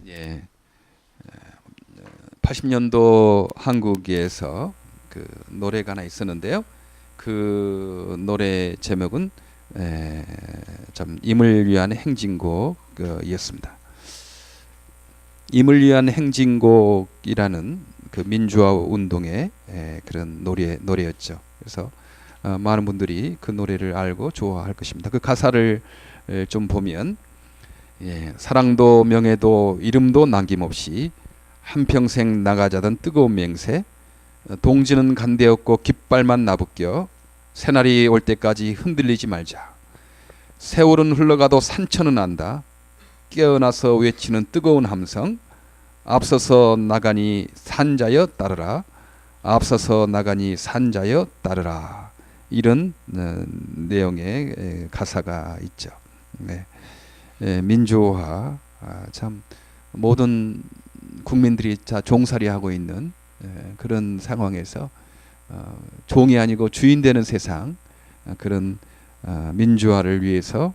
예, 80년도 한국에서 그 노래가 하나 있었는데요. 그 노래 제목은 참 임을 위한 행진곡이었습니다. 임을 위한 행진곡이라는 그 민주화 운동의 그런 노래였죠. 그래서 많은 분들이 그 노래를 알고 좋아할 것입니다. 그 가사를 좀 보면 사랑도 명예도 이름도 남김없이 한평생 나가자던 뜨거운 맹세, 동지는 간대없고 깃발만 나부껴 새날이 올 때까지 흔들리지 말자. 세월은 흘러가도 산천은 안다. 깨어나서 외치는 뜨거운 함성, 앞서서 나가니 산자여 따르라. 앞서서 나가니 산자여 따르라. 이런 내용의 가사가 있죠. 네. 민주화, 참 모든 국민들이 다 종살이하고 있는 그런 상황에서 종이 아니고 주인 되는 세상, 그런 민주화를 위해서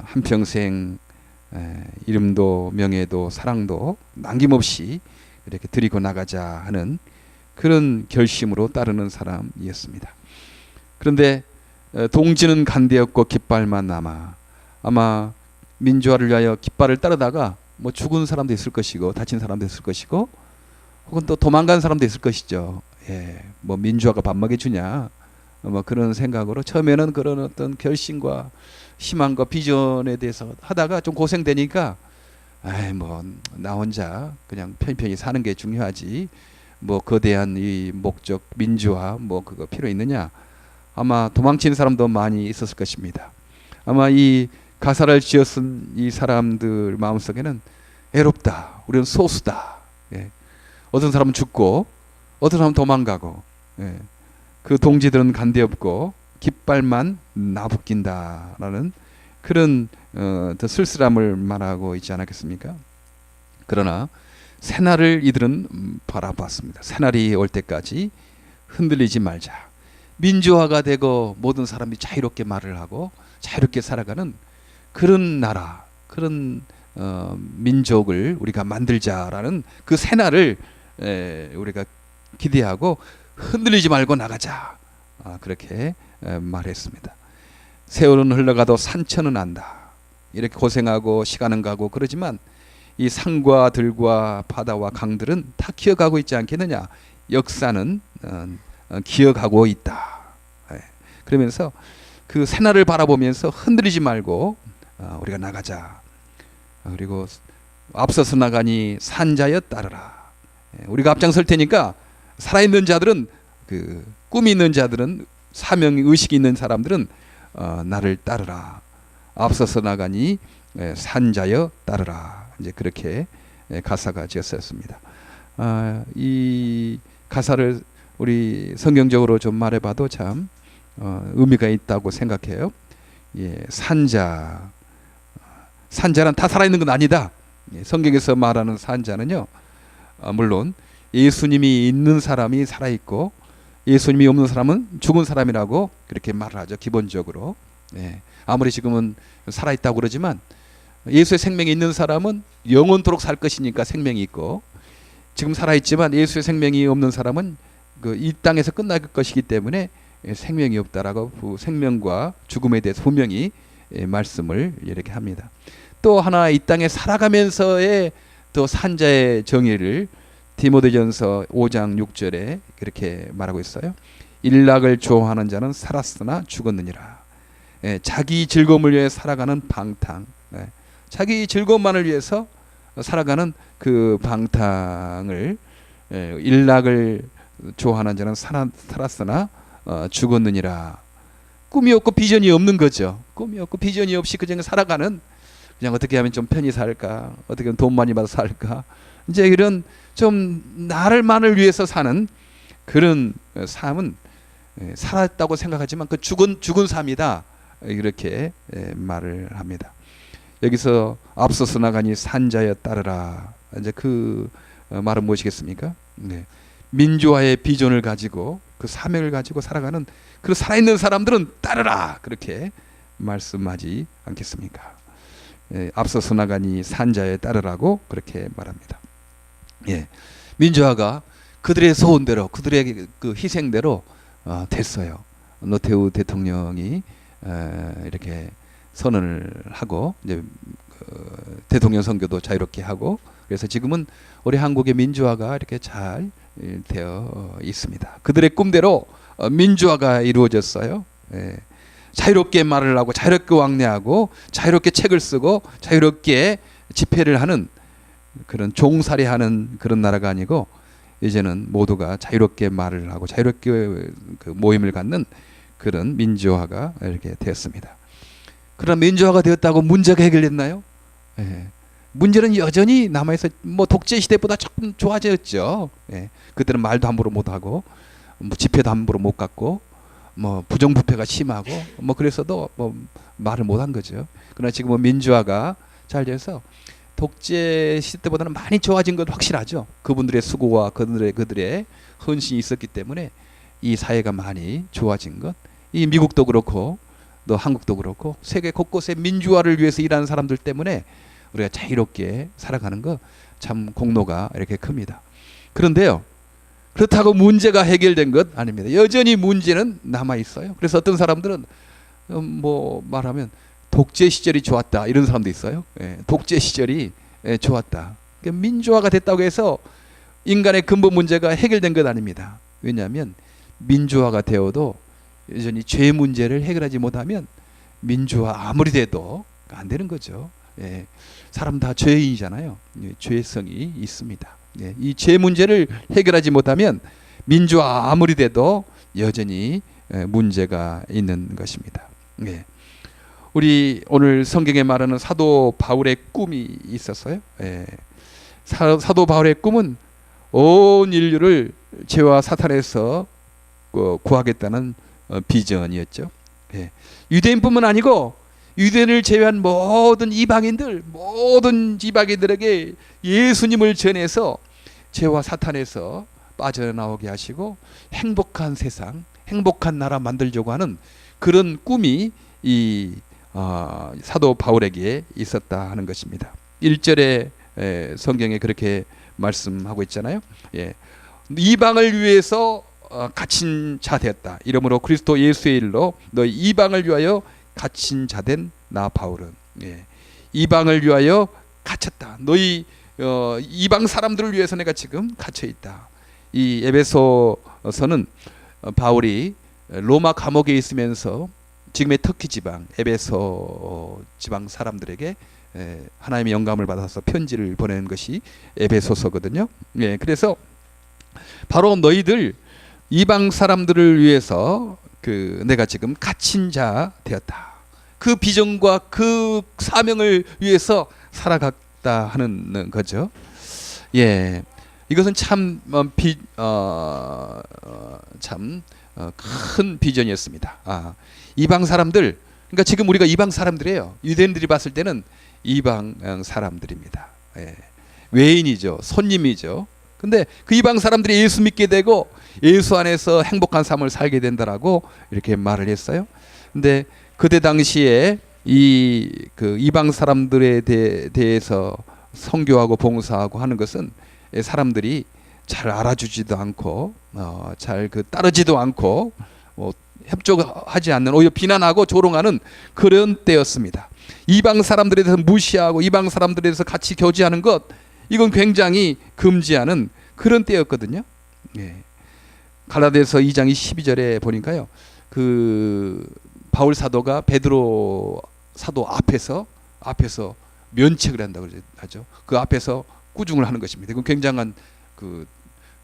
한평생 이름도 명예도 사랑도 남김없이 이렇게 드리고 나가자 하는 그런 결심으로 따르는 사람이었습니다. 그런데 동지는 간대없고 깃발만 남아, 아마 민주화를 위하여 깃발을 따르다가 뭐 죽은 사람도 있을 것이고 다친 사람도 있을 것이고 혹은 또 도망간 사람도 있을 것이죠. 뭐 민주화가 밥 먹여주냐 뭐 그런 생각으로 처음에는 그런 어떤 결심과 희망과 비전에 대해서 하다가 좀 고생되니까 뭐 나 혼자 그냥 편히 사는 게 중요하지 뭐 거대한 이 목적 민주화 뭐 그거 필요 있느냐, 아마 도망친 사람도 많이 있었을 것입니다. 아마 이 가사를 지었은 이 사람들 마음속에는 애롭다, 우리는 소수다, 어떤 사람은 죽고 어떤 사람은 도망가고, 그 동지들은 간대없고 깃발만 나부낀다라는 그런 더 쓸쓸함을 말하고 있지 않았겠습니까? 그러나 새날을 이들은 바라봤습니다. 새날이 올 때까지 흔들리지 말자. 민주화가 되고 모든 사람이 자유롭게 말을 하고 자유롭게 살아가는 그런 나라, 그런 민족을 우리가 만들자라는 그 새날을 우리가 기대하고 흔들리지 말고 나가자, 그렇게 말했습니다. 세월은 흘러가도 산천은 안다. 이렇게 고생하고 시간은 가고 그러지만 이 산과 들과 바다와 강들은 다 기어가고 있지 않겠느냐. 역사는 기어가고 있다. 그러면서 그 새날을 바라보면서 흔들리지 말고 우리가 나가자. 그리고 앞서서 나가니 산자여 따르라. 우리가 앞장설 테니까 살아있는 자들은, 그 꿈이 있는 자들은, 사명 의식이 있는 사람들은 나를 따르라. 앞서서 나가니 산자여 따르라. 이제 그렇게 가사가 지었었습니다. 이 가사를 우리 성경적으로 좀 말해봐도 참 의미가 있다고 생각해요. 산자, 산자는 다 살아있는 건 아니다. 성경에서 말하는 산자는요, 물론 예수님이 있는 사람이 살아있고 예수님이 없는 사람은 죽은 사람이라고 그렇게 말을 하죠. 기본적으로. 아무리 지금은 살아있다고 그러지만 예수의 생명이 있는 사람은 영원토록 살 것이니까 생명이 있고, 지금 살아있지만 예수의 생명이 없는 사람은 이 땅에서 끝날 것이기 때문에 생명이 없다라고 생명과 죽음에 대해서 분명히 말씀을 이렇게 합니다. 또 하나 이 땅에 살아가면서의 또 산자의 정의를 디모데전서 5장 6절에 그렇게 말하고 있어요. 일락을 좋아하는 자는 살았으나 죽었느니라. 자기 즐거움을 위해 살아가는 방탕, 자기 즐거움만을 위해서 살아가는 그 방탕을, 일락을 좋아하는 자는 살았으나 죽었느니라. 꿈이 없고 비전이 없는 거죠. 꿈이 없고 비전이 없이 그냥 살아가는, 그냥 어떻게 하면 좀 편히 살까, 어떻게 하면 돈 많이 받아 살까, 이제 이런 좀 나를만을 위해서 사는 그런 삶은 살았다고 생각하지만 그 죽은 삶이다, 이렇게 말을 합니다. 여기서 앞서서 나가니 산자여 따르라. 이제 그 말은 무엇이겠습니까? 민주화의 비전을 가지고 그 사명을 가지고 살아가는 그 살아있는 사람들은 따르라, 그렇게 말씀하지 않겠습니까? 앞서서 나가니 산자에 따르라고 그렇게 말합니다. 예, 민주화가 그들의 소원대로, 그들의 그 희생대로 됐어요. 노태우 대통령이 이렇게 선언을 하고 이제 대통령 선거도 자유롭게 하고, 그래서 지금은 우리 한국의 민주화가 이렇게 잘 되어 있습니다. 그들의 꿈대로 민주화가 이루어졌어요. 예. 자유롭게 말을 하고 자유롭게 왕래하고 자유롭게 책을 쓰고 자유롭게 집회를 하는 그런 종살이하는 그런 나라가 아니고, 이제는 모두가 자유롭게 말을 하고 자유롭게 그 모임을 갖는 그런 민주화가 이렇게 되었습니다. 그러나 민주화가 되었다고 문제가 해결됐나요? 예. 문제는 여전히 남아있어. 뭐 독재 시대보다 조금 좋아졌죠. 예. 그때는 말도 함부로 못하고 뭐 집회도 함부로 못 갔고 뭐 부정부패가 심하고 뭐 그래서도 뭐 말을 못한 거죠. 그러나 지금은 민주화가 잘 돼서 독재 시대 때보다는 많이 좋아진 건 확실하죠. 그분들의 수고와 그들의 헌신이 있었기 때문에 이 사회가 많이 좋아진 것. 이 미국도 그렇고 또 한국도 그렇고 세계 곳곳에 민주화를 위해서 일하는 사람들 때문에 우리가 자유롭게 살아가는 거 참 공로가 이렇게 큽니다. 그런데요, 그렇다고 문제가 해결된 것 아닙니다. 여전히 문제는 남아 있어요. 그래서 어떤 사람들은 뭐 말하면 독재 시절이 좋았다 이런 사람도 있어요. 예, 독재 시절이 좋았다. 그러니까 민주화가 됐다고 해서 인간의 근본 문제가 해결된 것 아닙니다. 왜냐하면 민주화가 되어도 여전히 죄 문제를 해결하지 못하면 민주화 아무리 돼도 안 되는 거죠. 예, 사람 다 죄인이잖아요. 예, 죄성이 있습니다. 예, 이 죄 문제를 해결하지 못하면 민주화 아무리 돼도 여전히 문제가 있는 것입니다. 예. 우리 오늘 성경에 말하는 사도 바울의 꿈이 있었어요. 예. 사도 바울의 꿈은 온 인류를 죄와 사탄에서 구하겠다는 비전이었죠. 예. 유대인뿐만 아니고 유대인을 제외한 모든 이방인들에게 예수님을 전해서 죄와 사탄에서 빠져나오게 하시고 행복한 세상, 행복한 나라 만들려고 하는 그런 꿈이 이 사도 바울에게 있었다 하는 것입니다. 1절에 성경에 그렇게 말씀하고 있잖아요. 예. 이방을 위해서 갇힌 자 되었다. 이러므로 그리스도 예수의 일로 너희 이방을 위하여 갇힌 자된 나 바울은, 예, 이방을 위하여 갇혔다. 너희 이방 사람들을 위해서 내가 지금 갇혀 있다. 이 에베소서는 바울이 로마 감옥에 있으면서 지금의 터키 지방 에베소 지방 사람들에게 하나님의 영감을 받아서 편지를 보내는 것이 에베소서거든요. 예, 그래서 바로 너희들 이방 사람들을 위해서 내가 지금 갇힌 자 되었다. 그 비전과 그 사명을 위해서 살아갔다 하는 거죠. 예, 이것은 참 큰 비전이었습니다. 이방 사람들, 그러니까 지금 우리가 이방 사람들이에요. 유대인들이 봤을 때는 이방 사람들입니다. 예, 외인이죠, 손님이죠. 근데 그 이방 사람들이 예수 믿게 되고 예수 안에서 행복한 삶을 살게 된다라고 이렇게 말을 했어요. 근데 그때 당시에 그 이방 사람들에 대해서 선교하고 봉사하고 하는 것은 사람들이 잘 알아주지도 않고 잘 따르지도 않고 협조하지 않는, 오히려 비난하고 조롱하는 그런 때였습니다. 이방 사람들에 대해서 무시하고 이방 사람들에 대해서 같이 교제하는 것, 이건 굉장히 금지하는 그런 때였거든요. 예. 갈라디아서 2장 12절에 보니까요, 그 바울 사도가 베드로 사도 앞에서 면책을 한다고 하죠. 그 앞에서 꾸중을 하는 것입니다. 이건 굉장한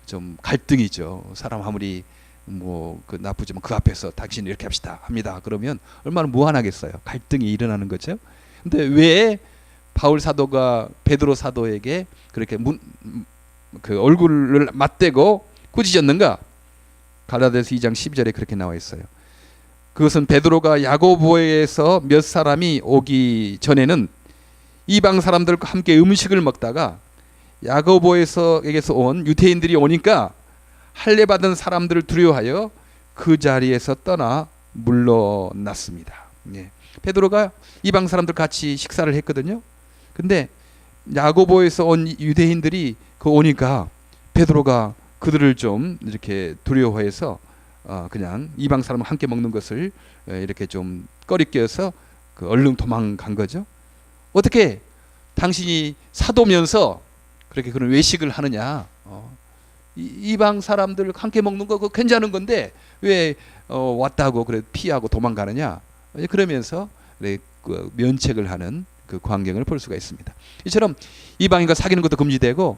좀 갈등이죠. 사람 아무리 나쁘지만 그 앞에서 당신 이렇게 합니다. 그러면 얼마나 무한하겠어요. 갈등이 일어나는 거죠. 근데 왜 바울 사도가 베드로 사도에게 그렇게 얼굴을 맞대고 꾸짖었는가? 갈라디아서 2장 12절에 그렇게 나와 있어요. 그것은 베드로가 야고보에서 몇 사람이 오기 전에는 이방 사람들과 함께 음식을 먹다가 야고보에게서 온 유대인들이 오니까 할례 받은 사람들을 두려워하여 그 자리에서 떠나 물러났습니다. 예. 베드로가 이방 사람들 같이 식사를 했거든요. 근데 야고보에서 온 유대인들이 오니까 베드로가 그들을 좀 이렇게 두려워해서 그냥 이방 사람을 함께 먹는 것을 이렇게 좀 꺼리껴서 얼른 도망간 거죠. 어떻게 당신이 사도면서 그렇게 그런 외식을 하느냐? 이방 사람들 함께 먹는 거 그거 괜찮은 건데 왜 왔다고 그래 피하고 도망가느냐? 그러면서 면책을 하는 그 광경을 볼 수가 있습니다. 이처럼 이방인과 사귀는 것도 금지되고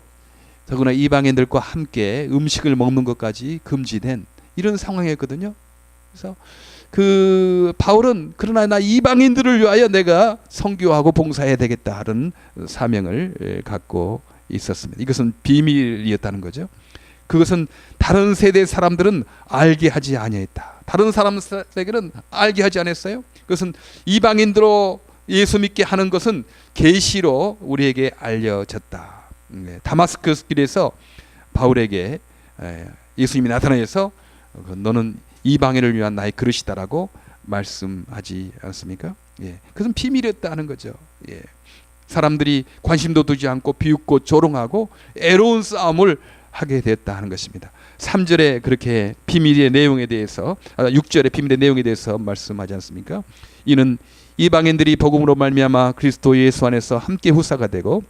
더구나 이방인들과 함께 음식을 먹는 것까지 금지된 이런 상황이었거든요. 그래서 그 바울은 그러나 나 이방인들을 위하여 내가 선교하고 봉사해야 되겠다 하는 사명을 갖고 있었습니다. 이것은 비밀이었다는 거죠. 그것은 다른 세대 사람들은 알게 하지 아니했다. 다른 사람에게는 알게 하지 않았어요. 그것은 이방인들로 예수 믿게 하는 것은 계시로 우리에게 알려졌다. 다마스커스 길에서 바울에게 예수님이 나타나서 너는 이방인을 위한 나의 그릇이다라고 말씀하지 않습니까? 그것은 비밀이었다는 거죠. 사람들이 관심도 두지 않고 비웃고 조롱하고 애로운 싸움을 하게 됐다 하는 것입니다. 3절에 그렇게 비밀의 내용에 대해서 6절에 비밀의 내용에 대해서 말씀하지 않습니까? 이는 이방인들이 복음으로 말미암아 그리스도 예수 안에서 함께 후사가 되고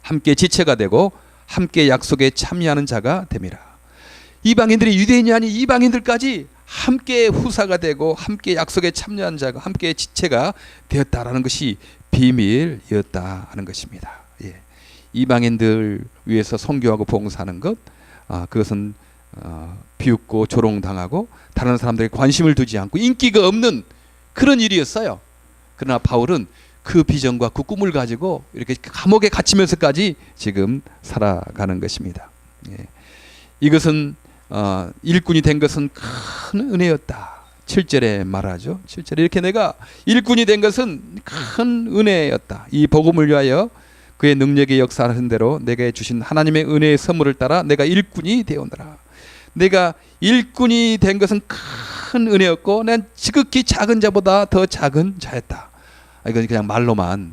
함께 지체가 되고 함께 약속에 참여하는 자가 됨이라. 이방인들이 유대인이 아닌 이방인들까지 함께 후사가 되고 함께 약속에 참여한 자가 함께 지체가 되었다라는 것이 비밀이었다 하는 것입니다. 이방인들 위해서 선교하고 봉사하는 것, 그것은 비웃고 조롱당하고 다른 사람들에게 관심을 두지 않고 인기가 없는 그런 일이었어요. 그러나 바울은 그 비전과 그 꿈을 가지고 이렇게 감옥에 갇히면서까지 지금 살아가는 것입니다. 이것은 일꾼이 된 것은 큰 은혜였다. 7절에 말하죠. 7절에 이렇게 내가 일꾼이 된 것은 큰 은혜였다. 이 복음을 위하여 그의 능력의 역사하는 대로 내게 주신 하나님의 은혜의 선물을 따라 내가 일꾼이 되었노라. 내가 일꾼이 된 것은 큰 은혜였고 난 지극히 작은 자보다 더 작은 자였다. 이건 그냥 말로만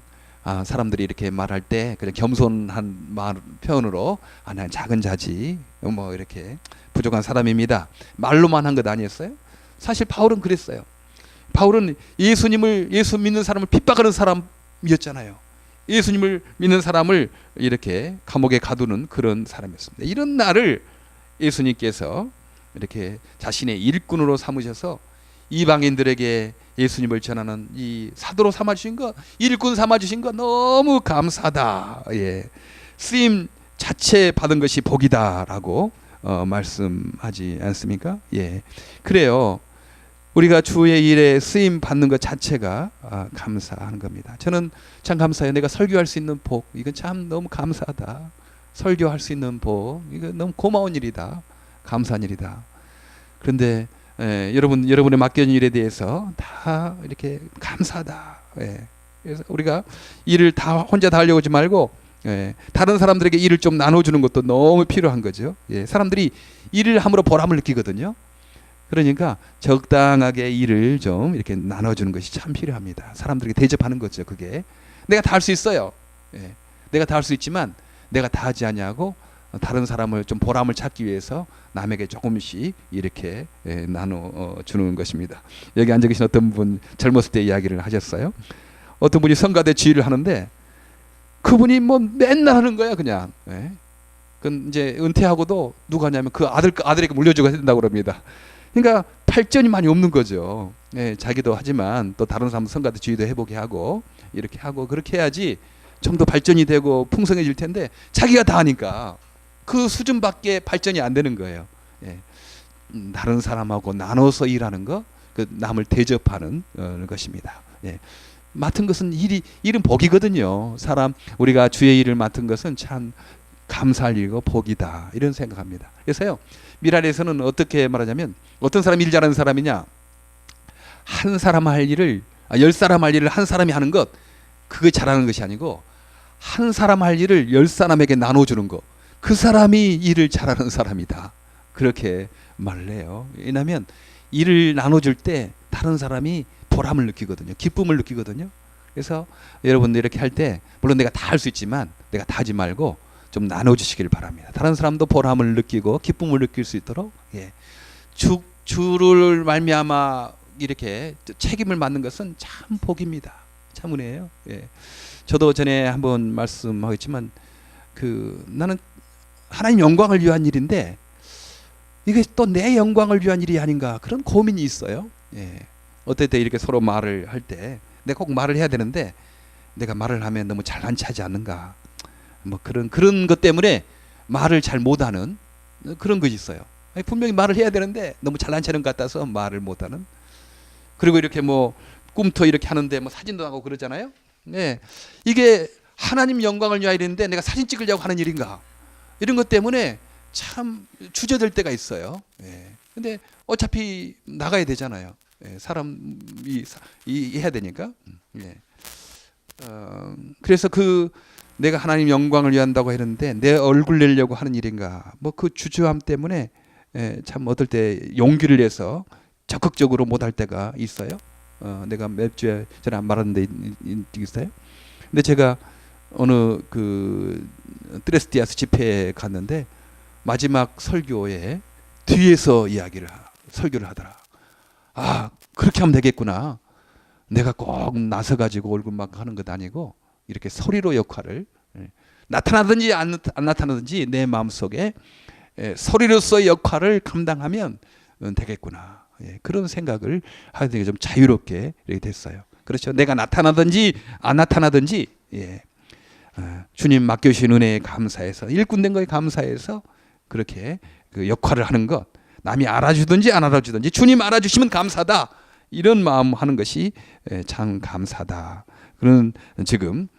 사람들이 이렇게 말할 때 그냥 겸손한 말 표현으로 난 작은 자지 뭐 이렇게 부족한 사람입니다. 말로만 한 것 아니었어요? 사실 바울은 그랬어요. 바울은 예수 믿는 사람을 핍박하는 사람이었잖아요. 예수님을 믿는 사람을 이렇게 감옥에 가두는 그런 사람이었습니다. 이런 나를 예수님께서 이렇게 자신의 일꾼으로 삼으셔서 이방인들에게 예수님을 전하는 이 사도로 삼아주신 것, 일꾼 삼아주신 것 너무 감사하다. 쓰임 자체 받은 것이 복이다라고 말씀하지 않습니까? 그래요. 우리가 주의 일에 쓰임 받는 것 자체가 감사한 겁니다. 저는 참 감사해요. 내가 설교할 수 있는 복, 이건 참 너무 감사하다. 설교할 수 있는 복, 이거 너무 고마운 일이다. 감사한 일이다. 그런데 여러분의 맡겨진 일에 대해서 다 이렇게 감사하다. 그래서 우리가 일을 다 혼자 다 하려고 하지 말고 다른 사람들에게 일을 좀 나눠주는 것도 너무 필요한 거죠. 사람들이 일을 함으로 보람을 느끼거든요. 그러니까 적당하게 일을 좀 이렇게 나눠주는 것이 참 필요합니다. 사람들에게 대접하는 거죠. 그게 내가 다 할 수 있어요. 내가 다 할 수 있지만 내가 다 하지 않냐고 다른 사람을 좀 보람을 찾기 위해서 남에게 조금씩 이렇게 나눠주는 것입니다. 여기 앉아 계신 어떤 분 젊었을 때 이야기를 하셨어요. 어떤 분이 성가대 지휘를 하는데 그분이 뭐 맨날 하는 거야 그냥. 그 이제 은퇴하고도 누가 하냐면 그 아들에게 물려주고 해야 된다고 그럽니다. 그러니까 발전이 많이 없는 거죠. 자기도 하지만 또 다른 사람 성가대 지휘도 해보게 하고 이렇게 하고 그렇게 해야지 좀 더 발전이 되고 풍성해질 텐데 자기가 다 하니까 그 수준밖에 발전이 안 되는 거예요. 다른 사람하고 나눠서 일하는 거, 그 남을 대접하는 것입니다. 맡은 것은 일은 복이거든요. 우리가 주의 일을 맡은 것은 참 감사할 일이고 복이다 이런 생각합니다. 그래서요 미랄에서는 어떻게 말하냐면 어떤 사람이 일 잘하는 사람이냐, 한 사람 할 일을 10사람 할 일을 한 사람이 하는 것, 그게 잘하는 것이 아니고 한 사람 할 일을 10사람에게 나눠주는 것, 그 사람이 일을 잘하는 사람이다 그렇게 말을 해요. 왜냐하면 일을 나눠줄 때 다른 사람이 보람을 느끼거든요. 기쁨을 느끼거든요. 그래서 여러분들 이렇게 할 때 물론 내가 다 할 수 있지만 내가 다 하지 말고 좀 나눠주시길 바랍니다. 다른 사람도 보람을 느끼고 기쁨을 느낄 수 있도록 주를 말미암아 이렇게 책임을 맡는 것은 참 복입니다. 참 은혜예요. 저도 전에 한번 말씀하겠지만 나는 하나님 영광을 위한 일인데 이게 또 내 영광을 위한 일이 아닌가 그런 고민이 있어요. 어떨 때 이렇게 서로 말을 할 때 내가 꼭 말을 해야 되는데 내가 말을 하면 너무 잘난 체하지 않는가 뭐 그런 것 때문에 말을 잘 못하는 그런 것이 있어요. 분명히 말을 해야 되는데 너무 잘난 체는 것 같아서 말을 못하는. 그리고 이렇게 뭐 꿈터 이렇게 하는데 뭐 사진도 하고 그러잖아요. 이게 하나님 영광을 위한 일인데 내가 사진 찍으려고 하는 일인가 이런 것 때문에 참 주저될 때가 있어요. 근데 어차피 나가야 되잖아요. 사람이 해야 되니까. 그래서 내가 하나님 영광을 위한다고 했는데 내 얼굴 내려고 하는 일인가 뭐 그 주저함 때문에 참 어떨 때 용기를 내서 적극적으로 못할 때가 있어요. 내가 몇 주에 전에 말하는데 있어요. 근데 제가 어느 트레스티아스 집회에 갔는데 마지막 설교에 뒤에서 설교를 하더라. 그렇게 하면 되겠구나. 내가 꼭 나서 가지고 얼굴 막 하는 것 아니고 이렇게 소리로 역할을 나타나든지 안 나타나든지 내 마음속에 소리로서의 역할을 감당하면 되겠구나. 그런 생각을 하게 좀 자유롭게 이렇게 됐어요. 그렇죠. 내가 나타나든지 안 나타나든지 주님 맡겨주신 은혜에 감사해서 일꾼된 거에 감사해서 그렇게 그 역할을 하는 것 남이 알아주든지 안 알아주든지 주님 알아주시면 감사다 이런 마음 하는 것이 참 감사다. 그런 지금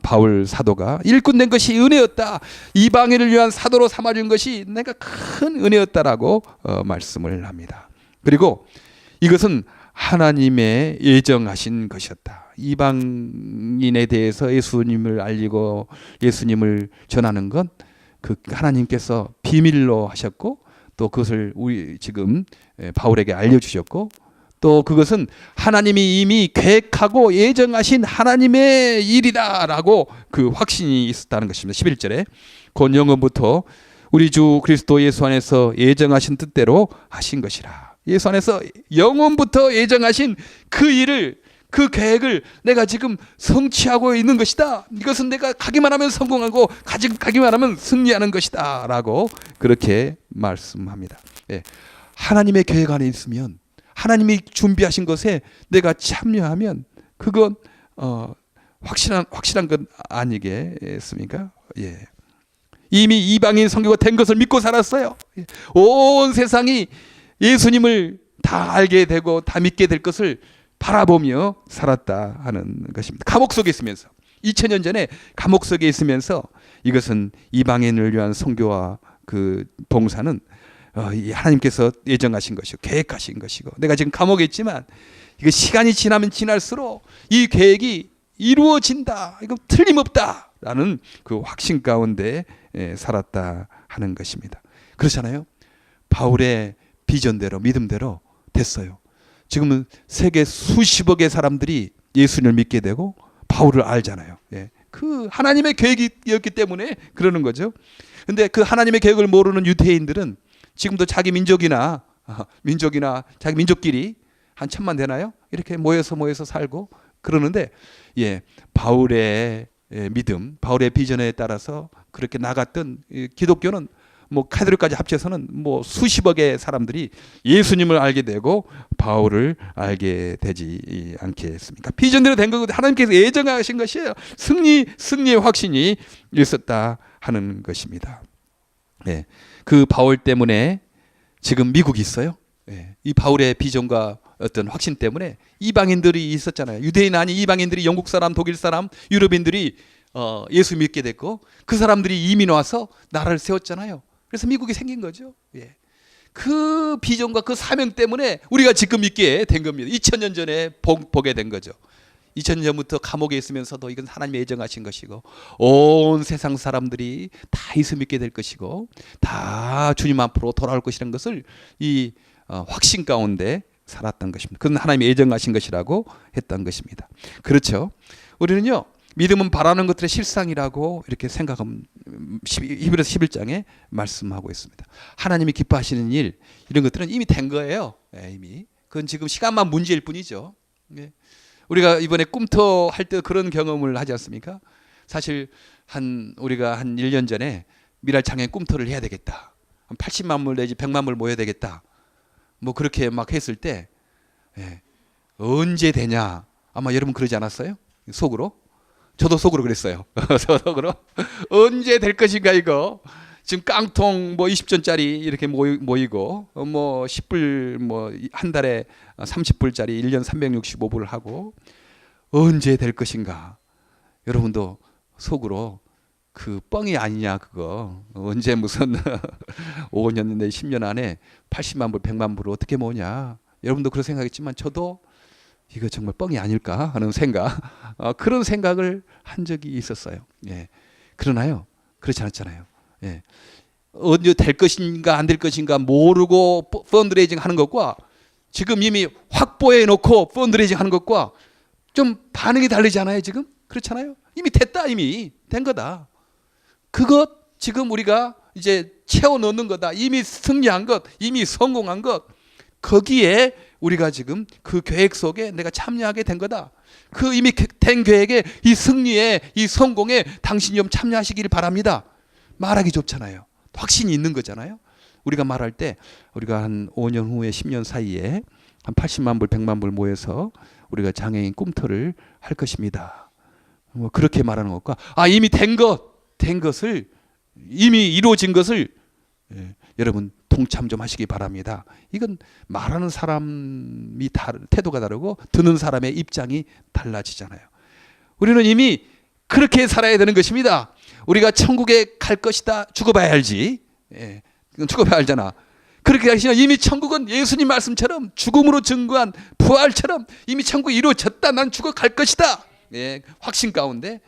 바울 사도가 일꾼된 것이 은혜였다. 이방인을 위한 사도로 삼아준 것이 내가 큰 은혜였다라고 말씀을 합니다. 그리고 이것은 하나님의 예정하신 것이었다. 이방인에 대해서 예수님을 알리고 예수님을 전하는 건 하나님께서 비밀로 하셨고 또 그것을 우리 지금 바울에게 알려주셨고 또 그것은 하나님이 이미 계획하고 예정하신 하나님의 일이다라고 그 확신이 있었다는 것입니다. 11절에 곧 영원부터 우리 주 그리스도 예수 안에서 예정하신 뜻대로 하신 것이라. 예수 안에서 영원부터 예정하신 그 일을 그 계획을 내가 지금 성취하고 있는 것이다. 이것은 내가 가기만 하면 성공하고 가기만 하면 승리하는 것이다 라고 그렇게 말씀합니다. 하나님의 계획 안에 있으면 하나님이 준비하신 것에 내가 참여하면 그건 확실한 것 아니겠습니까? 이미 이방인 선교가 된 것을 믿고 살았어요. 온 세상이 예수님을 다 알게 되고 다 믿게 될 것을 바라보며 살았다 하는 것입니다. 감옥 속에 있으면서 2000년 전에 감옥 속에 있으면서 이것은 이방인을 위한 선교와 그 봉사는 하나님께서 예정하신 것이고 계획하신 것이고 내가 지금 감옥에 있지만 이거 시간이 지나면 지날수록 이 계획이 이루어진다. 이거 틀림없다라는 그 확신 가운데 살았다 하는 것입니다. 그렇잖아요. 바울의 비전대로 믿음대로 됐어요. 지금은 세계 수십억의 사람들이 예수님을 믿게 되고 바울을 알잖아요. 그 하나님의 계획이었기 때문에 그러는 거죠. 근데 그 하나님의 계획을 모르는 유대인들은 지금도 자기 민족이나 자기 민족끼리 한 1000만 되나요? 이렇게 모여서 살고 그러는데 바울의 믿음, 바울의 비전에 따라서 그렇게 나갔던 기독교는 뭐 카톨릭까지 합쳐서는 뭐 수십억의 사람들이 예수님을 알게 되고 바울을 알게 되지 않겠습니까? 비전대로 된 거고 하나님께서 예정하신 것이에요. 승리의 확신이 있었다 하는 것입니다. 그 바울 때문에 지금 미국이 있어요. 이 바울의 비전과 어떤 확신 때문에 이방인들이 있었잖아요. 유대인 아닌 이방인들이 영국 사람, 독일 사람, 유럽인들이 예수 믿게 됐고 그 사람들이 이민 와서 나라를 세웠잖아요. 그래서 미국이 생긴 거죠. 그 비전과 그 사명 때문에 우리가 지금 믿게 된 겁니다. 2000년 전에 보게 된 거죠. 2000년 전부터 감옥에 있으면서도 이건 하나님의 예정하신 것이고 온 세상 사람들이 다 예수 믿게 될 것이고 다 주님 앞으로 돌아올 것이라는 것을 이 확신 가운데 살았던 것입니다. 그건 하나님이 예정하신 것이라고 했던 것입니다. 그렇죠. 우리는요, 믿음은 바라는 것들의 실상이라고 이렇게 생각하면 히브리서 11장에 말씀하고 있습니다. 하나님이 기뻐하시는 일, 이런 것들은 이미 된 거예요. 이미. 그건 지금 시간만 문제일 뿐이죠. 우리가 이번에 꿈터 할 때 그런 경험을 하지 않습니까? 사실 우리가 한 1년 전에 미랄 장애인 꿈터를 해야 되겠다. 한 80만 불 내지 100만 불 모여야 되겠다. 뭐 그렇게 막 했을 때 언제 되냐? 아마 여러분 그러지 않았어요? 속으로? 저도 속으로 그랬어요. 속으로 언제 될 것인가 이거. 지금 깡통 뭐 20전짜리 이렇게 모이고 뭐 10불 뭐 한 달에 30불짜리 1년 365불을 하고 언제 될 것인가. 여러분도 속으로 그 뻥이 아니냐 그거. 언제 무슨 5년 내 10년 안에 80만 불 100만 불을 어떻게 모으냐. 여러분도 그런 생각했지만 저도 이거 정말 뻥이 아닐까 하는 생각, 그런 생각을 한 적이 있었어요. 그러나요, 그렇지 않았잖아요. 언제 될 것인가 안 될 것인가 모르고 펀드레이징 하는 것과 지금 이미 확보해 놓고 펀드레이징 하는 것과 좀 반응이 다르잖아요. 지금 그렇잖아요. 이미 됐다. 이미 된 거다. 그것 지금 우리가 이제 채워 넣는 거다. 이미 승리한 것, 이미 성공한 것, 거기에 우리가 지금 그 계획 속에 내가 참여하게 된 거다. 그 이미 된 계획에 이 승리에 이 성공에 당신이 좀 참여하시길 바랍니다. 말하기 좋잖아요. 확신이 있는 거잖아요. 우리가 말할 때 우리가 한 5년 후에 10년 사이에 한 80만 불 100만 불 모여서 우리가 장애인 꿈터를 할 것입니다. 뭐 그렇게 말하는 것과 이미 된 것을 이미 이루어진 것을 여러분 동참 좀 하시기 바랍니다. 이건 말하는 사람이 태도가 다르고 듣는 사람의 입장이 달라지잖아요. 우리는 이미 그렇게 살아야 되는 것입니다. 우리가 천국에 갈 것이다. 죽어봐야 알지. 죽어봐야 알잖아. 그렇게 하시면 이미 천국은 예수님 말씀처럼 죽음으로 증거한 부활처럼 이미 천국이 이루어졌다. 난 죽어갈 것이다. 확신 가운데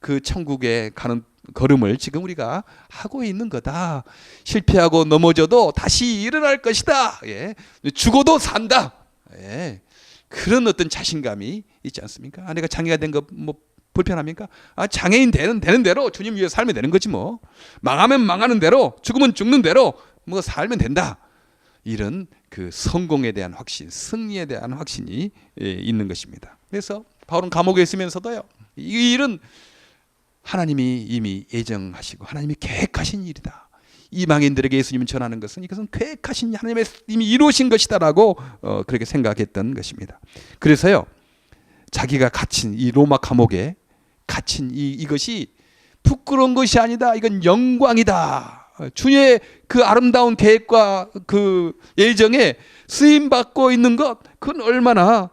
그 천국에 가는 걸음을 지금 우리가 하고 있는 거다. 실패하고 넘어져도 다시 일어날 것이다. 죽어도 산다. 그런 어떤 자신감이 있지 않습니까? 내가 장애가 된 거 뭐 불편합니까? 장애인 되는 대로 주님 위해 살면 되는 거지 뭐. 망하면 망하는 대로, 죽으면 죽는 대로 뭐 살면 된다. 이런 그 성공에 대한 확신, 승리에 대한 확신이 있는 것입니다. 그래서 바울은 감옥에 있으면서도요, 이 일은 하나님이 이미 예정하시고 하나님이 계획하신 일이다. 이방인들에게 예수님을 전하는 것은 이것은 계획하신 하나님의 이미 이루신 것이다라고 그렇게 생각했던 것입니다. 그래서요, 자기가 갇힌 이 로마 감옥에 갇힌 이것이 부끄러운 것이 아니다. 이건 영광이다. 주의 그 아름다운 계획과 그 예정에 쓰임 받고 있는 것, 그건 얼마나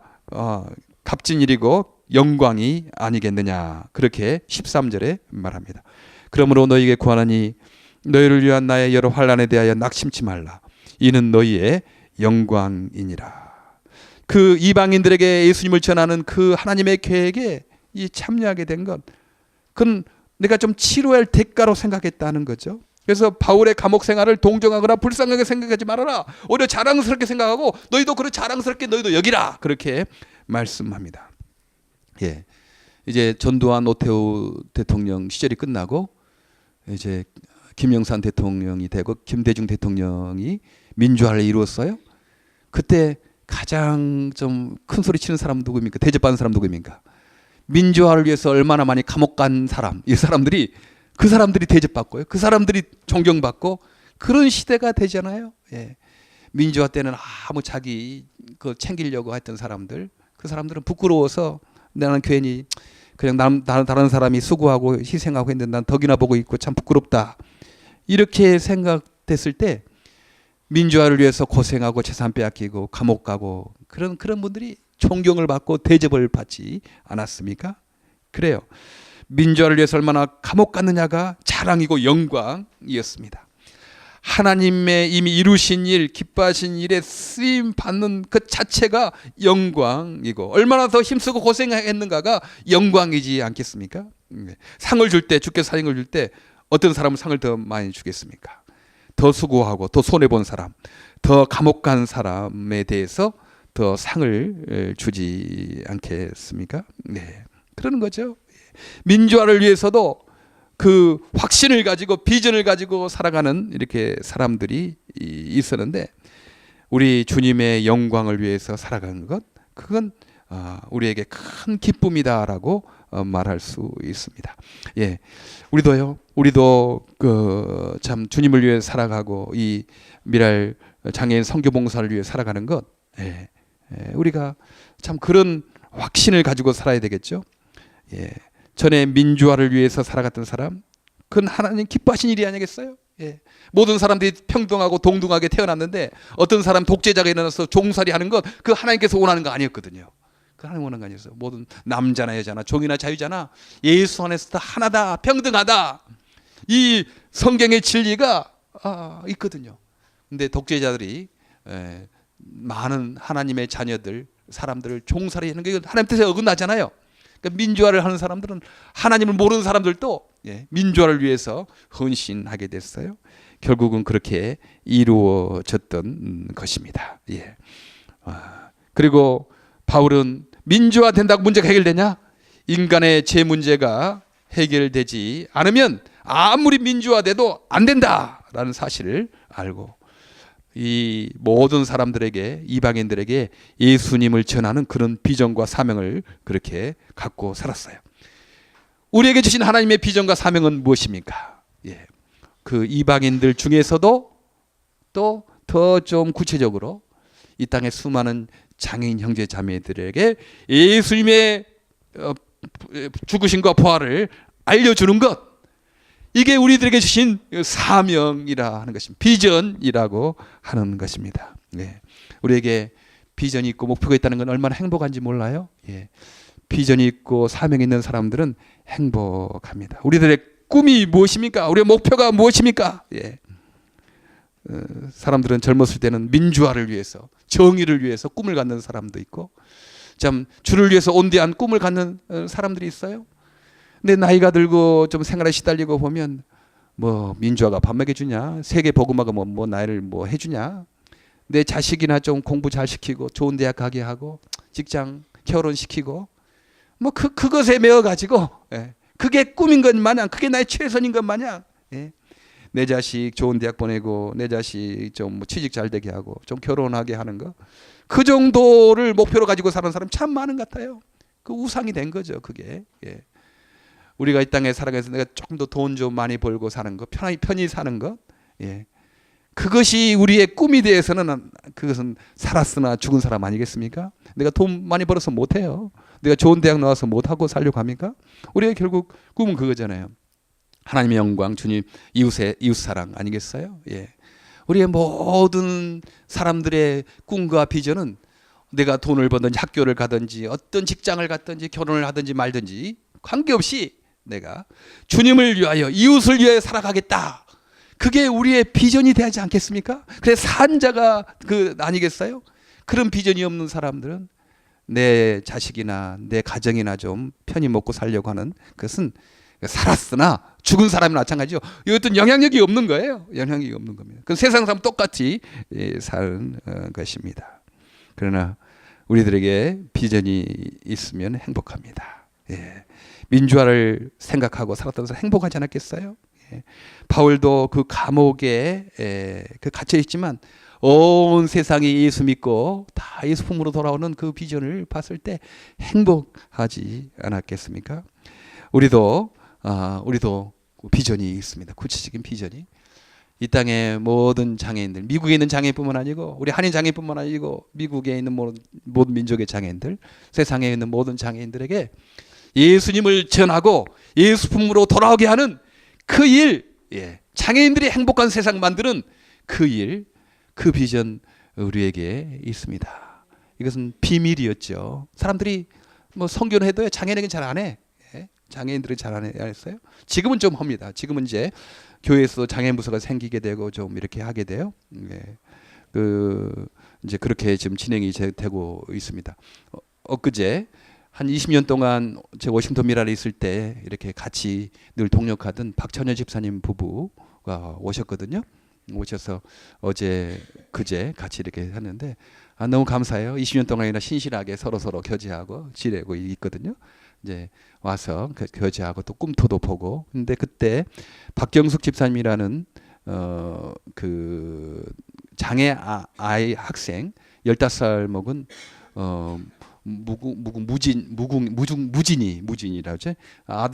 값진 일이고 영광이 아니겠느냐. 그렇게 13절에 말합니다. 그러므로 너희에게 구하노니 너희를 위한 나의 여러 환난에 대하여 낙심치 말라. 이는 너희의 영광이니라. 그 이방인들에게 예수님을 전하는 그 하나님의 계획에 이 참여하게 된 것, 그건 내가 좀 치료할 대가로 생각했다는 거죠. 그래서 바울의 감옥 생활을 동정하거나 불쌍하게 생각하지 말아라. 오히려 자랑스럽게 생각하고 너희도 그렇게 자랑스럽게 너희도 여기라. 그렇게 말씀합니다. 이제 전두환 노태우 대통령 시절이 끝나고 이제 김영삼 대통령이 되고 김대중 대통령이 민주화를 이루었어요. 그때 가장 좀 큰 소리 치는 사람 누구입니까? 대접받는 사람 누구입니까? 민주화를 위해서 얼마나 많이 감옥 간 사람, 이 사람들이, 그 사람들이 대접받고요, 그 사람들이 존경받고 그런 시대가 되잖아요. 민주화 때는 아무 자기 그 챙기려고 했던 사람들, 그 사람들은 부끄러워서 나는 괜히 그냥 다른 사람이 수고하고 희생하고 했는데 난 덕이나 보고 있고 참 부끄럽다. 이렇게 생각됐을 때 민주화를 위해서 고생하고 재산 빼앗기고 감옥 가고 그런 분들이 존경을 받고 대접을 받지 않았습니까? 그래요. 민주화를 위해서 얼마나 감옥 갔느냐가 자랑이고 영광이었습니다. 하나님의 이미 이루신 일, 기뻐하신 일에 쓰임 받는 그 자체가 영광이고 얼마나 더 힘쓰고 고생했는가가 영광이지 않겠습니까? 상을 줄 때, 주께서 상을 줄 때 어떤 사람은 상을 더 많이 주겠습니까? 더 수고하고 더 손해본 사람, 더 감옥 간 사람에 대해서 더 상을 주지 않겠습니까? 네, 그러는 거죠. 민주화를 위해서도 그 확신을 가지고 비전을 가지고 살아가는 이렇게 사람들이 있었는데, 우리 주님의 영광을 위해서 살아가는 것, 그건 우리에게 큰 기쁨이다라고 말할 수 있습니다. 예, 우리도 그 참 주님을 위해 살아가고 이 미랄 장애인 선교 봉사를 위해 살아가는 것, 우리가 참 그런 확신을 가지고 살아야 되겠죠. 예, 전에 민주화를 위해서 살아갔던 사람, 그건 하나님 기뻐하신 일이 아니겠어요? 예. 모든 사람들이 평등하고 동등하게 태어났는데 어떤 사람 독재자가 일어나서 종살이 하는 것, 그 하나님께서 원하는 거 아니었거든요. 그 하나님 원하는 거 아니었어요. 모든 남자나 여자나 종이나 자유자나 예수 안에서 다 하나다, 평등하다, 이 성경의 진리가 있거든요. 근데 독재자들이 많은 하나님의 자녀들, 사람들을 종살이 하는 게 하나님 뜻에 어긋나잖아요. 그러니까 민주화를 하는 사람들은, 하나님을 모르는 사람들도 민주화를 위해서 헌신하게 됐어요. 결국은 그렇게 이루어졌던 것입니다. 예. 그리고 바울은 민주화 된다고 문제가 해결되냐? 인간의 죄 문제가 해결되지 않으면 아무리 민주화돼도 안 된다라는 사실을 알고, 이 모든 사람들에게, 이방인들에게 예수님을 전하는 그런 비전과 사명을 그렇게 갖고 살았어요. 우리에게 주신 하나님의 비전과 사명은 무엇입니까? 예, 그 이방인들 중에서도 또 더 좀 구체적으로 이 땅의 수많은 장애인 형제 자매들에게 예수님의 죽으심과 부활을 알려주는 것, 이게 우리들에게 주신 사명이라 하는 것입니다. 비전이라고 하는 것입니다. 예. 우리에게 비전이 있고 목표가 있다는 건 얼마나 행복한지 몰라요? 예. 비전이 있고 사명이 있는 사람들은 행복합니다. 우리들의 꿈이 무엇입니까? 우리의 목표가 무엇입니까? 예. 사람들은 젊었을 때는 민주화를 위해서, 정의를 위해서 꿈을 갖는 사람도 있고, 참 주를 위해서 온대한 꿈을 갖는 사람들이 있어요. 근데 나이가 들고 좀 생활에 시달리고 보면, 뭐 민주화가 밥 먹여주냐, 세계 복음화가 뭐 나이를 뭐 해주냐, 내 자식이나 좀 공부 잘 시키고 좋은 대학 가게 하고 직장 결혼시키고, 뭐 그것에 매여 가지고, 그게 꿈인 것 마냥, 그게 나의 최선인 것 마냥, 내 자식 좋은 대학 보내고 내 자식 좀 취직 잘 되게 하고 좀 결혼하게 하는 거, 그 정도를 목표로 가지고 사는 사람 참 많은 것 같아요. 그 우상이 된 거죠, 그게. 예. 우리가 이 땅에 살아가면서 내가 조금 더 돈 좀 많이 벌고 사는 것, 편히 사는 것, 예. 그것이 우리의 꿈이 되어서는 그것은 살았으나 죽은 사람 아니겠습니까? 내가 돈 많이 벌어서 못해요. 내가 좋은 대학 나와서 못하고 살려고 합니까? 우리가 결국 꿈은 그거잖아요. 하나님의 영광, 주님, 이웃 사랑 아니겠어요? 예. 우리의 모든 사람들의 꿈과 비전은 내가 돈을 벌든지 학교를 가든지 어떤 직장을 갖든지 결혼을 하든지 말든지 관계없이 내가 주님을 위하여, 이웃을 위하여 살아가겠다. 그게 우리의 비전이 되지 않겠습니까? 그래서 산자가 아니겠어요? 그런 비전이 없는 사람들은 내 자식이나 내 가정이나 좀 편히 먹고 살려고 하는 것은 살았으나 죽은 사람이 마찬가지죠. 이것도 영향력이 없는 거예요. 영향력이 없는 겁니다. 그 세상 사람 똑같이 사는 것입니다. 그러나 우리들에게 비전이 있으면 행복합니다. 예. 민주화를 생각하고 살았던 사람 행복하지 않았겠어요? 예. 바울도 그 감옥에 갇혀 있지만 온 세상이 예수 믿고 다 예수 품으로 돌아오는 그 비전을 봤을 때 행복하지 않았겠습니까? 우리도 비전이 있습니다. 구체적인 비전이. 이 땅의 모든 장애인들, 미국에 있는 장애인뿐만 아니고 우리 한인 장애인뿐만 아니고 미국에 있는 모든 민족의 장애인들, 세상에 있는 모든 장애인들에게 예수님을 전하고 예수 품으로 돌아오게 하는 그 일, 장애인들이 행복한 세상 만드는 그 일, 그 비전 우리에게 있습니다. 이것은 비밀이었죠. 사람들이 뭐 선교는 해도 장애인에게는 잘 안 해. 장애인들은 잘 안 했어요. 지금은 좀 합니다. 지금은 이제 교회에서 장애인 부서가 생기게 되고 좀 이렇게 하게 돼요. 이제 그렇게 지금 진행이 되고 있습니다. 엊그제 한 20년 동안 제가 워싱턴 미랄에 있을 때 이렇게 같이 늘 동역하던 박찬현 집사님 부부가 오셨거든요. 오셔서 어제 그제 같이 이렇게 했는데 너무 감사해요. 20년 동안이나 신실하게 서로 교제하고 지내고 있거든요. 이제 와서 교제하고 또 꿈토도 보고. 근데 그때 박경숙 집사님이라는 그 장애 아이 학생 15살 먹은 무진이라고 하죠.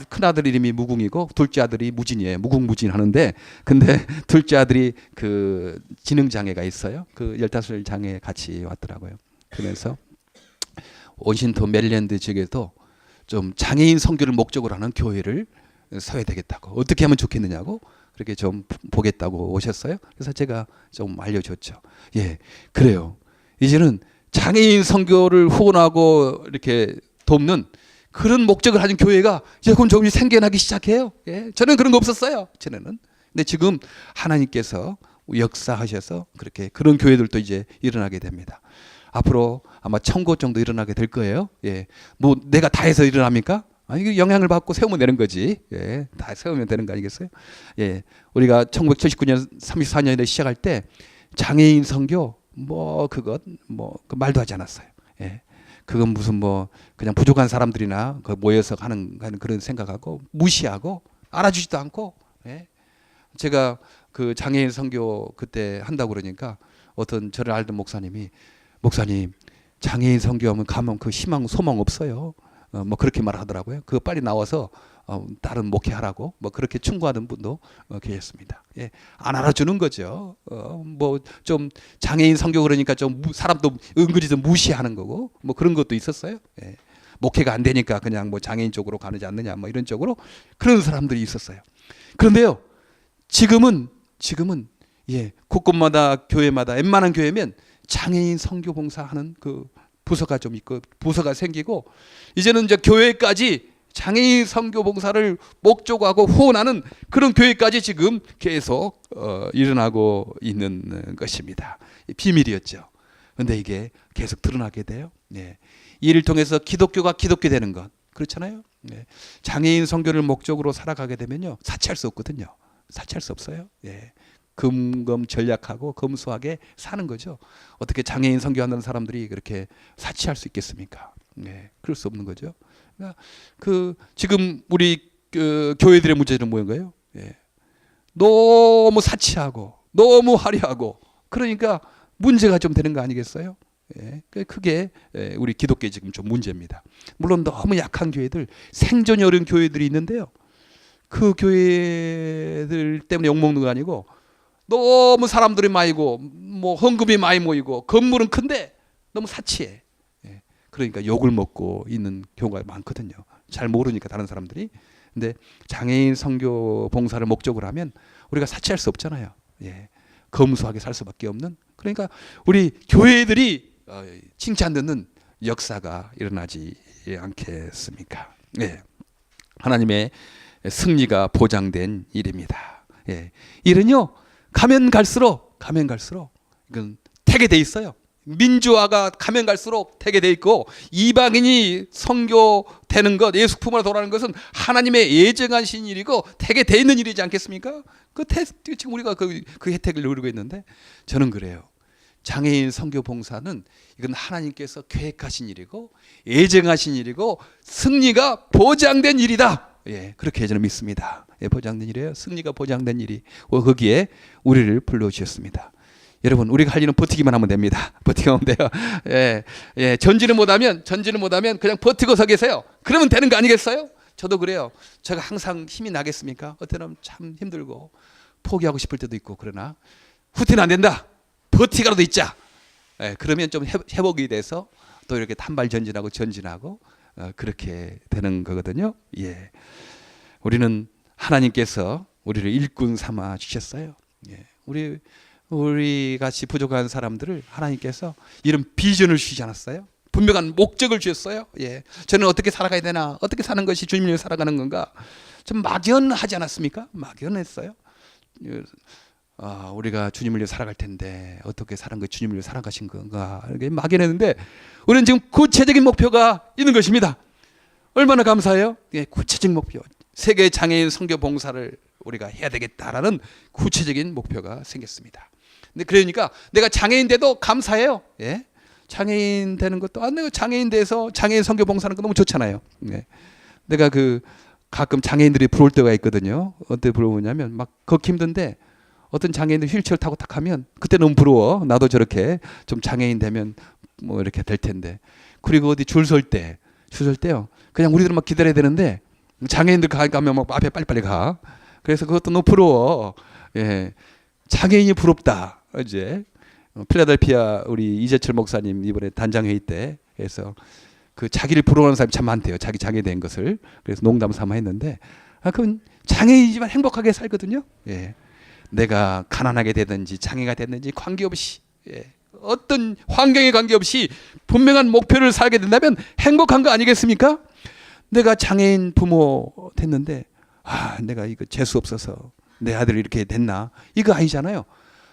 큰 아들 이름이 무궁이고 둘째 아들이 무진이에요. 무궁무진 하는데, 근데 둘째 아들이 그 지능 장애가 있어요. 그 15살 장애 같이 왔더라고요. 그래서 원신턴 메릴랜드 지역에도 좀 장애인 선교를 목적으로 하는 교회를 서야 되겠다고, 어떻게 하면 좋겠느냐고 그렇게 좀 보겠다고 오셨어요. 그래서 제가 좀 알려줬죠. 예, 그래요. 이제는 장애인 선교를 후원하고 이렇게 돕는 그런 목적을 가진 교회가 이제 조금 생겨나기 시작해요. 예, 저는 그런 거 없었어요, 전에는. 근데 지금 하나님께서 역사하셔서 그렇게 그런 교회들도 이제 일어나게 됩니다. 앞으로 아마 1000곳 정도 일어나게 될 거예요. 예, 뭐 내가 다 해서 일어납니까? 이거 영향을 받고 세우면 되는 거지. 예, 다 세우면 되는 거 아니겠어요? 예, 우리가 1979년 34년에 시작할 때 장애인 선교 그것 그 말도 하지 않았어요. 예, 그건 무슨 그냥 부족한 사람들이나 모여서 하는 그런 생각하고 무시하고 알아주지도 않고. 예, 제가 그 장애인 선교 그때 한다고 그러니까 어떤 저를 알던 목사님 장애인 선교하면 가면 그 희망 소망 없어요. 그렇게 말하더라고요. 그거 빨리 나와서 다른 목회하라고 그렇게 충고하는 분도 계셨습니다. 예, 안 알아주는 거죠. 좀 장애인 선교 그러니까 좀 사람도 은근히 좀 무시하는 거고 그런 것도 있었어요. 예, 목회가 안 되니까 그냥 장애인 쪽으로 가지 않느냐 이런 쪽으로 그런 사람들이 있었어요. 그런데요, 지금은 예, 곳곳마다 교회마다 웬만한 교회면 장애인 선교 봉사하는 그 부서가 좀 있고 부서가 생기고, 이제는 이제 교회까지 장애인 선교 봉사를 목적하고 후원하는 그런 교회까지 지금 계속 일어나고 있는 것입니다. 비밀이었죠. 그런데 이게 계속 드러나게 돼요. 네. 이를 통해서 기독교가 기독교 되는 것, 그렇잖아요. 네. 장애인 선교를 목적으로 살아가게 되면요, 사치할 수 없거든요. 사치할 수 없어요. 네. 금검 전략하고 검소하게 사는 거죠. 어떻게 장애인 선교하는 사람들이 그렇게 사치할 수 있겠습니까? 네, 그럴 수 없는 거죠. 그러니까 지금 우리 교회들의 문제는 뭐인가요? 예, 너무 사치하고 너무 화려하고 그러니까 문제가 좀 되는 거 아니겠어요? 예, 그게 우리 기독교의 지금 좀 문제입니다. 물론 너무 약한 교회들, 생존이 어려운 교회들이 있는데요. 그 교회들 때문에 욕먹는 거 아니고 너무 사람들이 많이고 헌금이 많이 모이고 건물은 큰데 너무 사치해. 예, 그러니까 욕을 먹고 있는 경우가 많거든요. 잘 모르니까 다른 사람들이. 근데 장애인 선교 봉사를 목적으로 하면 우리가 사치할 수 없잖아요. 예, 검소하게 살 수밖에 없는. 그러니까 우리 교회들이 칭찬 듣는 역사가 일어나지 않겠습니까? 예, 하나님의 승리가 보장된 일입니다. 예, 일은요, 가면 갈수록 이건 되게 돼 있어요. 민주화가 가면 갈수록 되게 돼 있고, 이방인이 선교되는 것, 예수 품으로 돌아가는 것은 하나님의 예정하신 일이고 되게 돼 있는 일이지 않겠습니까? 지금 우리가 그 혜택을 누리고 있는데, 저는 그래요. 장애인 선교 봉사는 이건 하나님께서 계획하신 일이고 예정하신 일이고 승리가 보장된 일이다. 예, 그렇게 저는 믿습니다. 예, 보장된 일이에요. 승리가 보장된 일이. 거기에 우리를 불러주셨습니다. 여러분, 우리가 할 일은 버티기만 하면 됩니다. 버티기만 하면 돼요. 예, 전진을 못하면 그냥 버티고 서 계세요. 그러면 되는 거 아니겠어요? 저도 그래요. 제가 항상 힘이 나겠습니까? 어때는 참 힘들고 포기하고 싶을 때도 있고, 그러나 후퇴는 안 된다. 버티가라도 있자. 예, 그러면 좀 회복이 돼서 또 이렇게 한 발 전진하고 그렇게 되는 거거든요. 예, 우리는 하나님께서 우리를 일꾼 삼아 주셨어요. 예, 우리 같이 부족한 사람들을 하나님께서 이런 비전을 주시지 않았어요? 분명한 목적을 주셨어요. 예, 저는 어떻게 살아가야 되나, 어떻게 사는 것이 주님을 위해 살아가는 건가, 좀 막연하지 않았습니까? 막연했어요. 우리가 주님을 위해 살아갈 텐데 어떻게 사는 거, 주님을 위해 살아가신 건가, 이렇게 막연했는데 우리는 지금 구체적인 목표가 있는 것입니다. 얼마나 감사해요. 예, 구체적인 목표. 세계 장애인 선교 봉사를 우리가 해야 되겠다라는 구체적인 목표가 생겼습니다. 근데 그러니까 내가 장애인 돼도 감사해요. 예? 장애인 되는 것도 내가 장애인 돼서 장애인 선교 봉사하는 거 너무 좋잖아요. 예. 내가 가끔 장애인들이 부러울 때가 있거든요. 어때 부러우냐면 막 걷기 힘든데 어떤 장애인들 휠체어 타고 딱 하면 그때 너무 부러워. 나도 저렇게 좀 장애인 되면 뭐 이렇게 될 텐데. 그리고 어디 줄 설 때요. 그냥 우리들은 막 기다려야 되는데 장애인들 가면 막 앞에 빨리빨리 가. 그래서 그것도 너무 부러워. 예. 장애인이 부럽다. 이제 필라델피아 우리 이재철 목사님 이번에 단장 회의 때 해서 그 자기를 부러워하는 사람이 참 많대요. 자기 장애된 것을. 그래서 농담 삼아 했는데 그건 장애인이지만 행복하게 살거든요. 예. 내가 가난하게 되든지 장애가 됐는지 관계없이 어떤 환경에 관계없이 분명한 목표를 살게 된다면 행복한 거 아니겠습니까? 내가 장애인 부모 됐는데 내가 이거 재수 없어서 내 아들이 이렇게 됐나? 이거 아니잖아요.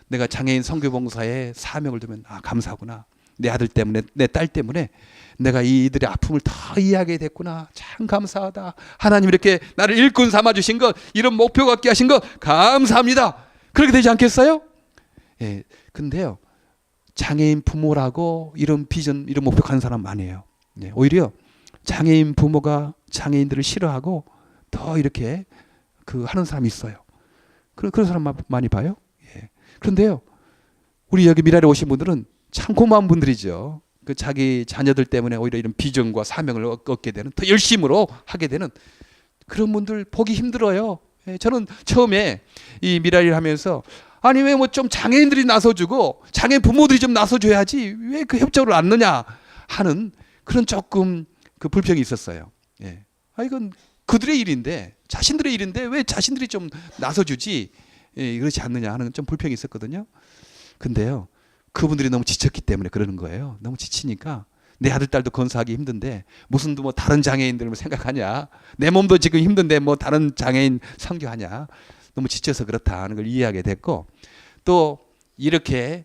내가 장애인 선교봉사에 사명을 두면 감사하구나. 내 아들 때문에 내 딸 때문에 내가 이들의 아픔을 다 이해하게 됐구나. 참 감사하다. 하나님 이렇게 나를 일꾼 삼아 주신 것, 이런 목표 갖게 하신 것 감사합니다. 그렇게 되지 않겠어요? 예. 근데요, 장애인 부모라고 이런 비전, 이런 목표 가는 사람 많아요. 예. 오히려 장애인 부모가 장애인들을 싫어하고 더 이렇게 하는 사람이 있어요. 그런 사람 많이 봐요. 예. 그런데요, 우리 여기 미라에 오신 분들은 참 고마운 분들이죠. 자기 자녀들 때문에 오히려 이런 비전과 사명을 얻게 되는, 더 열심으로 하게 되는 그런 분들 보기 힘들어요. 예. 저는 처음에 이 미라를 하면서 아니 왜 뭐 좀 장애인들이 나서주고 장애인 부모들이 좀 나서줘야지 왜 그 협조를 안 넣냐 하는 그런 조금 불평이 있었어요. 예. 이건 그들의 일인데, 자신들의 일인데 왜 자신들이 좀 나서주지 그렇지 않느냐 하는 좀 불평이 있었거든요. 근데요, 그분들이 너무 지쳤기 때문에 그러는 거예요. 너무 지치니까 내 아들 딸도 건사하기 힘든데 무슨 뭐 다른 장애인들을 생각하냐, 내 몸도 지금 힘든데 뭐 다른 장애인 선교하냐, 너무 지쳐서 그렇다 하는 걸 이해하게 됐고, 또 이렇게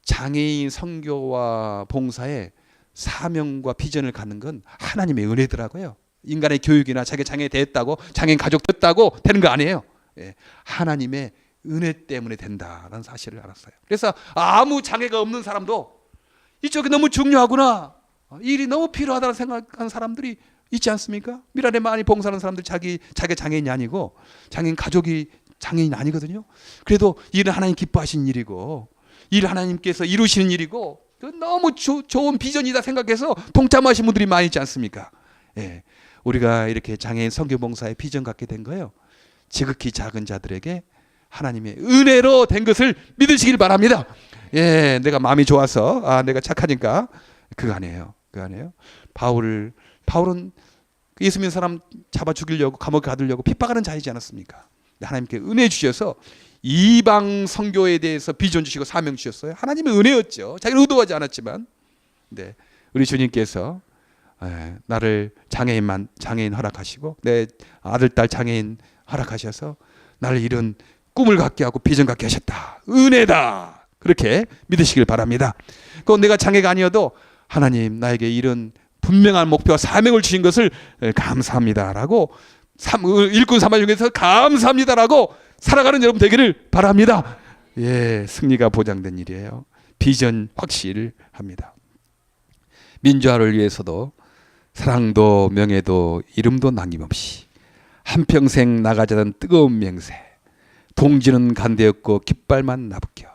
장애인 선교와 봉사에 사명과 비전을 갖는 건 하나님의 은혜더라고요. 인간의 교육이나 자기 장애 됐다고 장애인 가족 됐다고 되는 거 아니에요. 예. 하나님의 은혜 때문에 된다라는 사실을 알았어요. 그래서 아무 장애가 없는 사람도 이쪽이 너무 중요하구나, 일이 너무 필요하다고 생각하는 사람들이 있지 않습니까? 미라에 많이 봉사하는 사람들 자기 장애인이 아니고 장애인 가족이 장애인 아니거든요. 그래도 일은 하나님 기뻐하시는 일이고 일 하나님께서 이루시는 일이고 너무 좋은 비전이다 생각해서 동참하신 분들이 많이 있지 않습니까? 예. 우리가 이렇게 장애인 선교봉사의 비전 갖게 된 거예요. 지극히 작은 자들에게 하나님의 은혜로 된 것을 믿으시길 바랍니다. 예, 내가 마음이 좋아서 내가 착하니까 그거 아니에요. 그거 아니에요. 바울은 예수 믿는 사람 잡아 죽이려고 감옥에 가두려고 핍박하는 자이지 않았습니까? 하나님께 은혜 주셔서 이방 선교에 대해서 비전 주시고 사명 주셨어요. 하나님의 은혜였죠. 자기는 의도하지 않았지만. 네, 우리 주님께서 나를 장애인 허락하시고 내 아들 딸 장애인 허락하셔서 나를 이런 꿈을 갖게 하고 비전 갖게 하셨다. 은혜다. 그렇게 믿으시길 바랍니다. 그 내가 장애가 아니어도 하나님 나에게 이런 분명한 목표와 사명을 주신 것을 감사합니다라고 일꾼 삼아 중에서 감사합니다라고 살아가는 여러분 되기를 바랍니다. 예, 승리가 보장된 일이에요. 비전 확실합니다. 민주화를 위해서도 사랑도 명예도 이름도 남김없이 한평생 나가자던 뜨거운 맹세, 동지는 간대였고 깃발만 나부껴.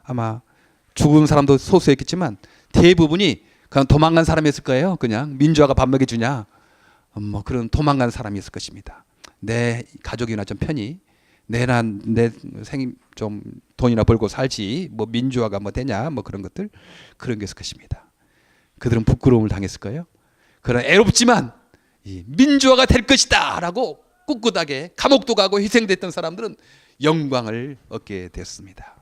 아마 죽은 사람도 소수였겠지만 대부분이 그냥 도망간 사람이었을 거예요. 그냥 민주화가 밥 먹여주냐 뭐 그런 도망간 사람이었을 것입니다. 내 가족이나 좀 편히 내 생임 좀 돈이나 벌고 살지 뭐 민주화가 뭐 되냐 뭐 그런 것들, 그런 게 있을 것입니다. 그들은 부끄러움을 당했을 거예요. 그러나 애롭지만 이 민주화가 될 것이다 라고 꿋꿋하게 감옥도 가고 희생됐던 사람들은 영광을 얻게 됐습니다.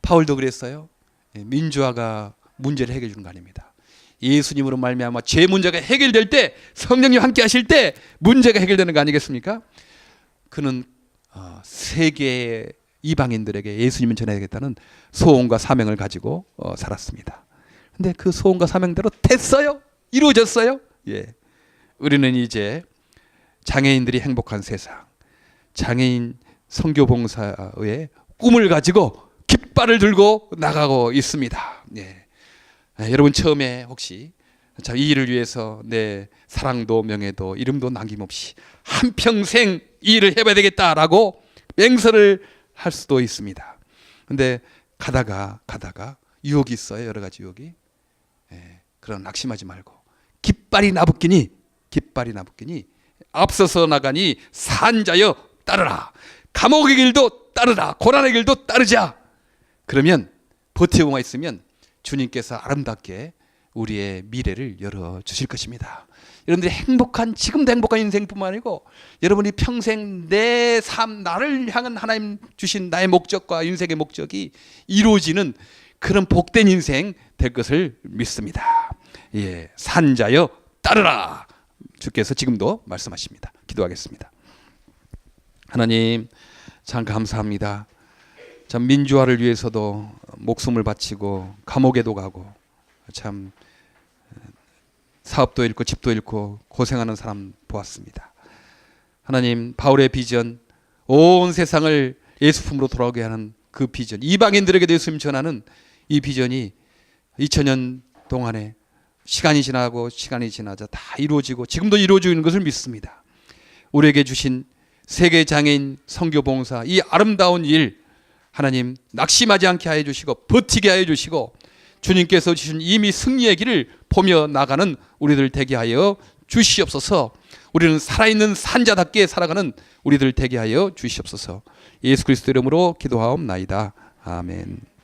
바울도 그랬어요. 민주화가 문제를 해결해 주는 거 아닙니다. 예수님으로 말미암아 죄 문제가 해결될 때, 성령님 함께 하실 때 문제가 해결되는 거 아니겠습니까? 그는 세계 이방인들에게 예수님을 전해야겠다는 소원과 사명을 가지고 살았습니다. 근데 그 소원과 사명대로 됐어요. 이루어졌어요. 예. 우리는 이제 장애인들이 행복한 세상, 장애인 선교봉사의 꿈을 가지고 깃발을 들고 나가고 있습니다. 예. 여러분 처음에 혹시 이 일을 위해서 내 사랑도 명예도 이름도 남김없이 한평생 이 일을 해봐야 되겠다라고 맹세를 할 수도 있습니다. 근데 가다가 유혹이 있어요. 여러 가지 유혹이. 그런 낙심하지 말고 깃발이 나붙기니 앞서서 나가니 산자여 따르라. 감옥의 길도 따르라. 고난의 길도 따르자. 그러면 버티고만 있으면 주님께서 아름답게 우리의 미래를 열어주실 것입니다. 여러분들이 지금도 행복한 인생뿐만 아니고 여러분이 평생 내 삶, 나를 향한 하나님 주신 나의 목적과 인생의 목적이 이루어지는 그런 복된 인생 될 것을 믿습니다. 예, 산자여 따르라. 주께서 지금도 말씀하십니다. 기도하겠습니다. 하나님 참 감사합니다. 참 민주화를 위해서도 목숨을 바치고 감옥에도 가고 참 사업도 잃고 집도 잃고 고생하는 사람 보았습니다. 하나님 바울의 비전, 온 세상을 예수 품으로 돌아오게 하는 그 비전, 이방인들에게도 예수님 전하는 이 비전이 2000년 동안에 시간이 지나자 다 이루어지고 지금도 이루어지고 있는 것을 믿습니다. 우리에게 주신 세계 장애인 선교봉사 이 아름다운 일 하나님 낙심하지 않게 하여 주시고 버티게 하여 주시고 주님께서 주신 이미 승리의 길을 보며 나가는 우리들 되게 하여 주시옵소서. 우리는 살아있는 산자답게 살아가는 우리들 되게 하여 주시옵소서. 예수 그리스도 이름으로 기도하옵나이다. 아멘.